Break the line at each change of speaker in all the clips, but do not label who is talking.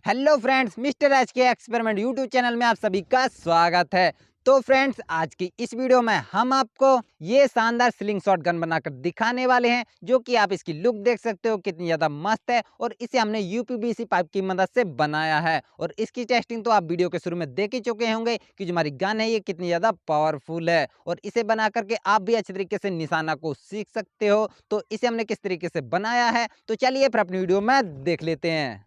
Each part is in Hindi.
हेलो फ्रेंड्स, मिस्टर एच के एक्सपेरिमेंट यूट्यूब चैनल में आप सभी का स्वागत है। तो फ्रेंड्स, आज की इस वीडियो में हम आपको ये शानदार स्लिंग शॉट गन बनाकर दिखाने वाले हैं, जो कि आप इसकी लुक देख सकते हो कितनी ज़्यादा मस्त है। और इसे हमने यूपीवीसी पाइप की मदद से बनाया है और इसकी टेस्टिंग तो आप वीडियो के शुरू में देख ही चुके होंगे कि जो हमारी गन है ये कितनी ज़्यादा पावरफुल है। और इसे बना करके आप भी अच्छे तरीके से निशाना को सीख सकते हो। तो इसे हमने किस तरीके से बनाया है, तो चलिए फिर अपनी वीडियो में देख लेते हैं।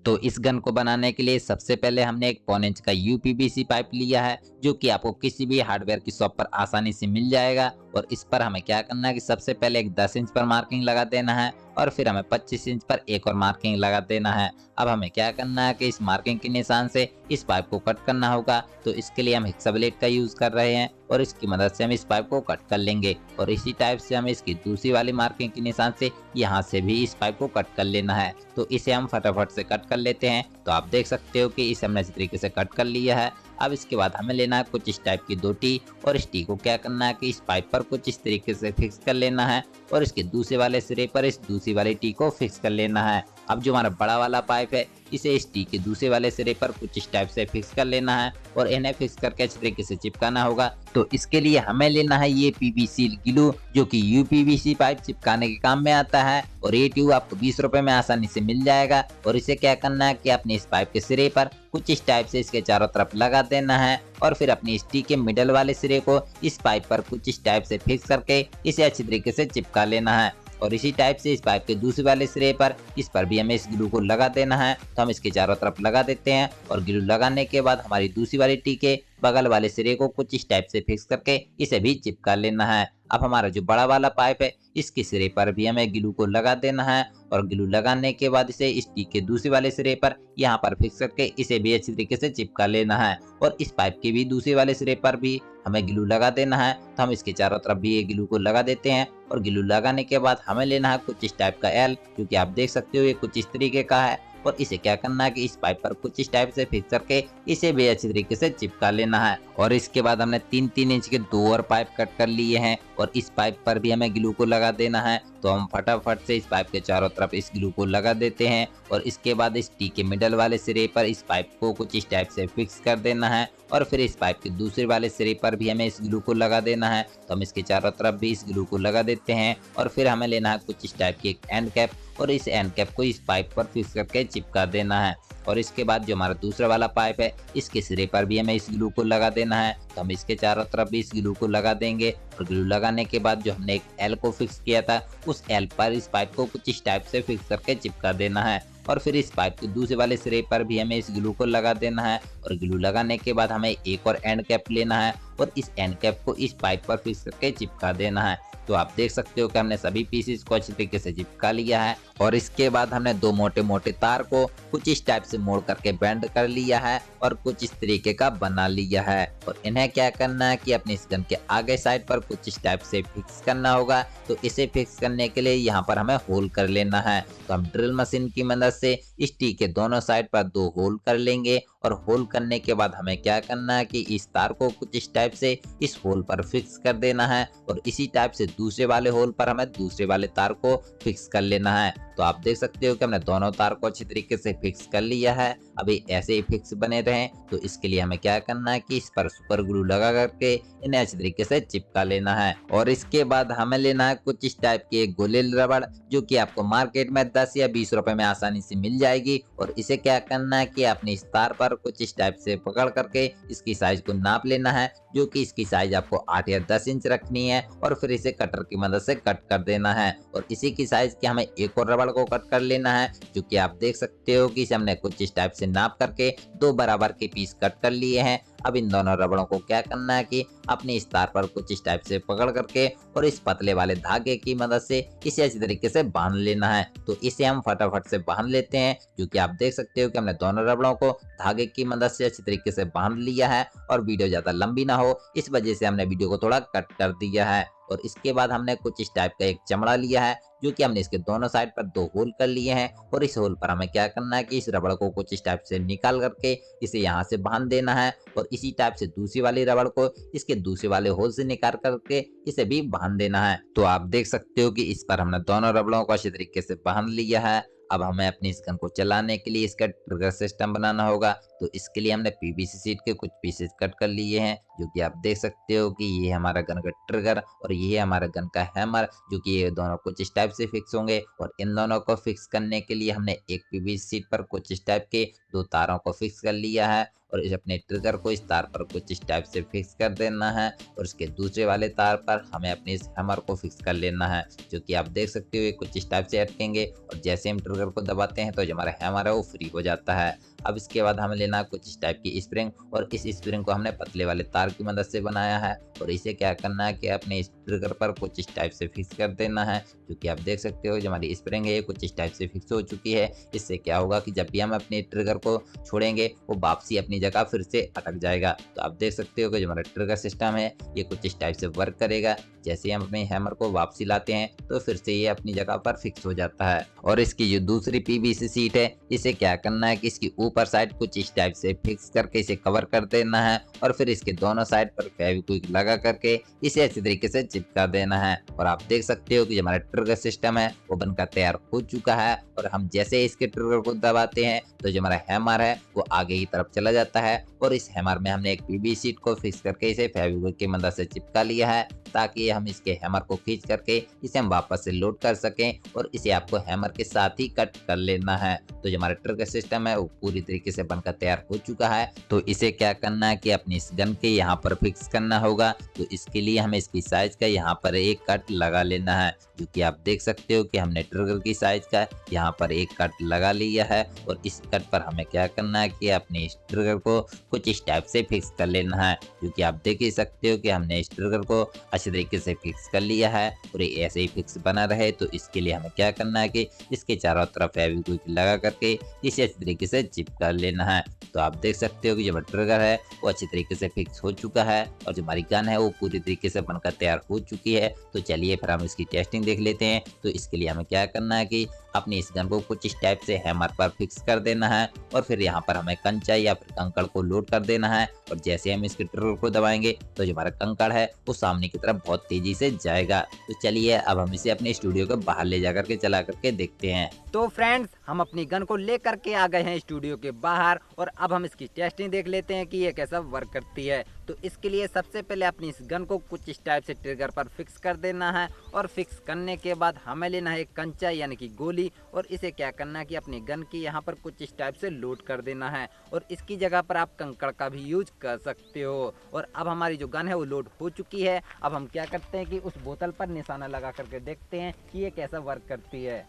तो इस गन को बनाने के लिए सबसे पहले हमने एक पौने इंच का यूपीवीसी पाइप लिया है, जो कि आपको किसी भी हार्डवेयर की शॉप पर आसानी से मिल जाएगा। और इस पर हमें क्या करना है कि सबसे पहले एक 10 इंच पर मार्किंग लगा देना है और फिर हमें 25 इंच पर एक और मार्किंग लगा देना है। अब हमें क्या करना है कि इस मार्किंग के निशान से इस पाइप को कट करना होगा। तो इसके लिए हम हेक्साब्लेड का यूज कर रहे हैं और इसकी मदद से हम इस पाइप को कट कर लेंगे। और इसी टाइप से हमें इसकी दूसरी वाली मार्किंग के निशान से यहाँ से भी इस पाइप को कट कर लेना है। तो इसे हम फटाफट से कट कर लेते हैं। तो आप देख सकते हो कि इसे हमने इस तरीके से कट कर लिया है। अब इसके बाद हमें लेना है कुछ इस टाइप की 2 टी और इस टी को क्या करना है कि इस पाइप पर कुछ इस तरीके से फिक्स कर लेना है और इसके दूसरे वाले सिरे पर इस दूसरी वाली टी को फिक्स कर लेना है। अब जो हमारा बड़ा वाला पाइप है इसे इस टी के दूसरे वाले सिरे पर कुछ इस टाइप से फिक्स कर लेना है और इन्हें फिक्स करके अच्छे तरीके से चिपकाना होगा। तो इसके लिए हमें लेना है ये पीवीसी ग्लू, जो कि यूपीवीसी पाइप चिपकाने के काम में आता है। और ये ट्यूब आपको 20 रुपए में आसानी से मिल जाएगा। और इसे क्या करना है कि अपने इस पाइप के सिरे पर कुछ इस टाइप से इसके चारों तरफ लगा देना है और फिर अपनी इस टी के मिडल वाले सिरे को इस पाइप पर कुछ इस टाइप से फिक्स करके इसे अच्छी तरीके से चिपका लेना है। और इसी टाइप से इस पाइप के दूसरे वाले सिरे पर इस पर भी हमें इस ग्लू को लगा देना है। तो हम इसके चारों तरफ लगा देते हैं और ग्लू लगाने के बाद हमारी दूसरी वाली टी के बगल वाले सिरे को कुछ इस टाइप से फिक्स करके इसे भी चिपका लेना है। अब हमारा जो बड़ा वाला पाइप है इसके सिरे पर भी हमें ग्लू को लगा देना है और ग्लू लगाने के बाद इसे इस टी के दूसरे वाले सिरे पर यहाँ पर फिक्स करके इसे भी अच्छी तरीके से चिपका लेना है। और इस पाइप के भी दूसरे वाले सिरे पर भी हमें ग्लू लगा देना है। तो हम इसके चारों तरफ भी ये ग्लू को लगा देते हैं और ग्लू लगाने के बाद हमें लेना है कुछ इस टाइप का एल, क्योंकि आप देख सकते हो ये कुछ इस तरीके का है। और इसे क्या करना है कि इस पाइप पर कुछ इस टाइप से फिक्स करके इसे भी अच्छी तरीके से चिपका लेना है। और इसके बाद हमने 3-3 इंच के 2 और पाइप कट कर लिए हैं और इस पाइप पर भी हमें ग्लू को लगा देना है। तो हम फटाफट से इस पाइप के चारों तरफ इस ग्लू को लगा देते हैं और इसके बाद इस टी के मिडल वाले सिरे पर इस पाइप को कुछ इस टाइप से फिक्स कर देना है और फिर इस पाइप के दूसरे वाले सिरे पर भी हमें इस ग्लू को लगा देना है। तो हम इसके चारों तरफ भी इस ग्लू को लगा देते हैं और फिर हमें लेना है कुछ इस टाइप की एक एंड कैप और इस एंड कैप को इस पाइप पर फिक्स करके चिपका देना है। और इसके बाद जो हमारा दूसरा वाला पाइप है इसके सिरे पर भी हमें इस ग्लू को लगा देना है। तो हम इसके चारों तरफ भी इस ग्लू को लगा देंगे और ग्लू लगाने के बाद जो हमने एक एल को फिक्स किया था उस एल पर इस पाइप को कुछ इस टाइप से फिक्स करके चिपका देना है। और फिर इस पाइप के दूसरे वाले सिरे पर भी हमें इस ग्लू को लगा देना है और ग्लू लगाने के बाद हमें एक और एंड कैप लेना है और इस एंड कैप को इस पाइप पर फिक्स करके चिपका देना है। तो आप देख सकते हो कि हमने सभी पीसेस को अच्छी तरीके से चिपका लिया है। और इसके बाद हमने 2 मोटे मोटे तार को कुछ इस टाइप से मोड़ करके बेंड कर लिया है और कुछ इस तरीके का बना लिया है। और इन्हें क्या करना है कि अपनी इस गन के आगे साइड पर कुछ इस टाइप से फिक्स करना होगा। तो इसे फिक्स करने के लिए यहाँ पर हमें होल कर लेना है। तो हम ड्रिल मशीन की मदद से इस टी के दोनों साइड पर 2 होल कर लेंगे और होल करने के बाद हमें क्या करना है कि इस तार को कुछ इस टाइप से इस होल पर फिक्स कर देना है और इसी टाइप से दूसरे वाले होल पर हमें दूसरे वाले तार को फिक्स कर लेना है। तो आप देख सकते हो कि हमने दोनों तार को अच्छी तरीके से फिक्स कर लिया है। अभी ऐसे ही फिक्स बने रहें तो इसके लिए हमें क्या करना है कि इस पर सुपर ग्लू लगा करके इन्हें अच्छी तरीके से चिपका लेना है। और इसके बाद हमें लेना है कुछ इस टाइप की एक गोलेल रबड़, जो कि आपको मार्केट में 10 या 20 रुपए में आसानी से मिल जाएगी। और इसे क्या करना है कि अपनी इस तार पर कुछ इस टाइप से पकड़ करके इसकी साइज को नाप लेना है, जो कि इसकी साइज आपको 8 या 10 इंच रखनी है और फिर इसे कटर की मदद से कट कर देना है। और इसी की साइज की हमें एक और रबड़ को कट कर लेना है, जो कि आप देख सकते हो कि इसे हमने कुछ इस टाइप से नाप करके 2 बराबर के पीस कट कर लिए हैं। अब इन दोनों रबड़ों को क्या करना है कि अपनी इस तार पर कुछ इस टाइप से पकड़ करके और इस पतले वाले धागे की मदद से इसे अच्छी तरीके से बांध लेना है। तो इसे हम फटाफट से बांध लेते हैं, जो कि आप देख सकते हो कि हमने दोनों रबड़ों को धागे की मदद से अच्छी तरीके से बांध लिया है। और वीडियो ज्यादा लंबी ना हो इस वजह से हमने वीडियो को थोड़ा कट कर दिया है। और इसके बाद हमने कुछ इस टाइप का एक चमड़ा लिया है, जो कि हमने इसके दोनों साइड पर 2 होल कर लिए हैं। और इस होल पर हमें क्या करना है कि इस रबड़ को कुछ इस टाइप से निकाल करके इसे यहाँ से बांध देना है और इसी टाइप से दूसरी वाली रबड़ को इसके दूसरे वाले होल से निकाल करके इसे भी बांध देना है। तो आप देख सकते हो कि इस पर हमने दोनों रबड़ों को अच्छी तरीके से बांध लिया है। अब हमें अपनी इस गन को चलाने के लिए इसका ट्रिगर सिस्टम बनाना होगा। तो इसके लिए हमने पीवीसी शीट के कुछ पीसेस कट कर लिए हैं, जो कि आप देख सकते हो कि ये हमारा गन का ट्रिगर और ये है हमारा गन का हैमर, जो कि ये दोनों कुछ इस टाइप से फिक्स होंगे। और इन दोनों को फिक्स करने के लिए हमने एक पीवीसी शीट पर कुछ इस टाइप के 2 तारों को फिक्स कर लिया है और इस अपने ट्रिगर को इस तार पर कुछ इस टाइप से फिक्स कर देना है और इसके दूसरे वाले तार पर हमें अपने इस हैमर को फिक्स कर लेना है, जो कि आप देख सकते हो ये कुछ इस टाइप से अटकेंगे और जैसे हम ट्रिगर को दबाते हैं तो जो हमारा हैमर है वो फ्री हो जाता है। अब इसके बाद हमें लेना है कुछ इस टाइप की स्प्रिंग और इस स्प्रिंग को हमने पतले वाले तार की मदद से बनाया है और इसे क्या करना है कि अपने इस ट्रिगर पर कुछ इस टाइप से फिक्स कर देना है, जो कि आप देख सकते हो जो हमारी स्प्रिंग है ये कुछ इस टाइप से फिक्स हो चुकी है। इससे क्या होगा कि जब भी हम अपने ट्रिगर को छोड़ेंगे वो वापसी अपनी जगह फिर से अटक जाएगा। तो आप देख सकते हो कि जो हमारा ट्रिगर सिस्टम है ये कुछ इस टाइप से वर्क करेगा। जैसे हम अपने हैमर को वापसी लाते हैं तो फिर से ये अपनी जगह पर फिक्स हो जाता है। और इसकी जो दूसरी पीवीसी शीट है इसे क्या करना है कि इसकी ऊपर साइड कुछ इस टाइप से फिक्स करके इसे कवर कर देना है और फिर इसके दोनों साइड पर फेविक्विक लगा करके इसे अच्छी तरीके से चिपका देना है। और आप देख सकते हो कि जो हमारा ट्रिगर सिस्टम है वो बनकर तैयार हो चुका है और हम जैसे इसके ट्रिगर को दबाते हैं तो जो हमारा हैमर है वो आगे की तरफ चला जाता है और इस हैमर में हमने एक पीवीसी शीट को फिक्स करके इसे फेविक्विक की मदद से चिपका लिया है, ताकि हम इसके हैमर को खींच करके इसे हम वापस से लोड कर सकें और इसे आपको हैमर के साथ ही कट कर लेना है। तो जो हमारा ट्रिगर सिस्टम है वो पूरी तरीके से बनकर तैयार हो चुका है। तो इसे क्या करना है कि अपनी इस गन के यहाँ पर फिक्स करना होगा। तो इसके लिए हमें इसकी साइज का यहाँ पर एक कट लगा लेना है, जो कि आप देख सकते हो कि हमने ट्रिगर की साइज का यहाँ पर एक कट लगा लिया है और इस कट पर हमें क्या करना है कि अपने इस ट्रिगर को कुछ इस टाइप से फिक्स कर लेना है, जो कि आप देख ही सकते हो कि हमने इस ट्रिगर को अच्छे तरीके से फिक्स कर लिया है और ये ऐसे ही फिक्स बना रहे। तो इसके लिए हमें क्या करना है कि इसके चारों तरफ फेविक्विक लगा करके इसे अच्छी तरीके से चिपका लेना है। तो आप देख सकते हो कि जो ट्रिगर है वो अच्छी तरीके से फिक्स हो चुका है और जो हमारी गन है वो पूरी तरीके से बनकर तैयार हो चुकी है। तो चलिए फिर हम इसकी टेस्टिंग देख लेते हैं। तो इसके लिए हमें क्या करना है कि अपनी इस गन को कुछ इस टाइप से हैमर पर फिक्स कर देना है और फिर यहाँ पर हमें कंचा या फिर कंकड़ को लोड कर देना है और जैसे हम इसके ट्रिगर को दबाएंगे तो जो हमारा कंकड़ है वो सामने की तरफ बहुत तेजी से जाएगा। तो चलिए अब हम इसे अपने स्टूडियो के बाहर ले जाकर के चला करके देखते हैं।
तो फ्रेंड्स हम अपनी गन को लेकर के आ गए हैं स्टूडियो के बाहर और अब हम इसकी टेस्टिंग देख लेते हैं कि ये कैसा वर्क करती है। तो इसके लिए सबसे पहले अपनी इस गन को कुछ इस टाइप से ट्रिगर पर फिक्स कर देना है और फिक्स करने के बाद हमें लेना है एक कंचा यानी कि गोली और इसे क्या करना है कि अपनी गन की यहाँ पर कुछ इस टाइप से लोड कर देना है और इसकी जगह पर आप कंकड़ का भी यूज कर सकते हो। और अब हमारी जो गन है वो लोड हो चुकी है। अब हम क्या करते हैं कि उस बोतल पर निशाना लगा करके देखते हैं कि ये कैसा वर्क करती है।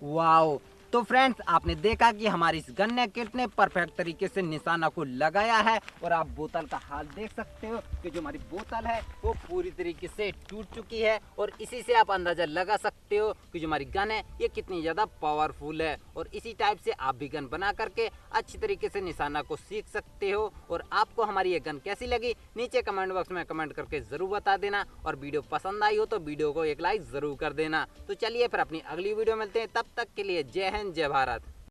वाओ! तो फ्रेंड्स आपने देखा कि हमारी इस गन ने कितने परफेक्ट तरीके से निशाना को लगाया है और आप बोतल का हाल देख सकते हो कि जो हमारी बोतल है वो पूरी तरीके से टूट चुकी है और इसी से आप अंदाजा लगा सकते हो कि जो हमारी गन है ये कितनी ज़्यादा पावरफुल है। और इसी टाइप से आप भी गन बना करके अच्छी तरीके से निशाना को सीख सकते हो। और आपको हमारी ये गन कैसी लगी नीचे कमेंट बॉक्स में कमेंट करके ज़रूर बता देना और वीडियो पसंद आई हो तो वीडियो को एक लाइक ज़रूर कर देना। तो चलिए फिर अपनी अगली वीडियो मिलते हैं, तब तक के लिए जय हिंद जय भारत।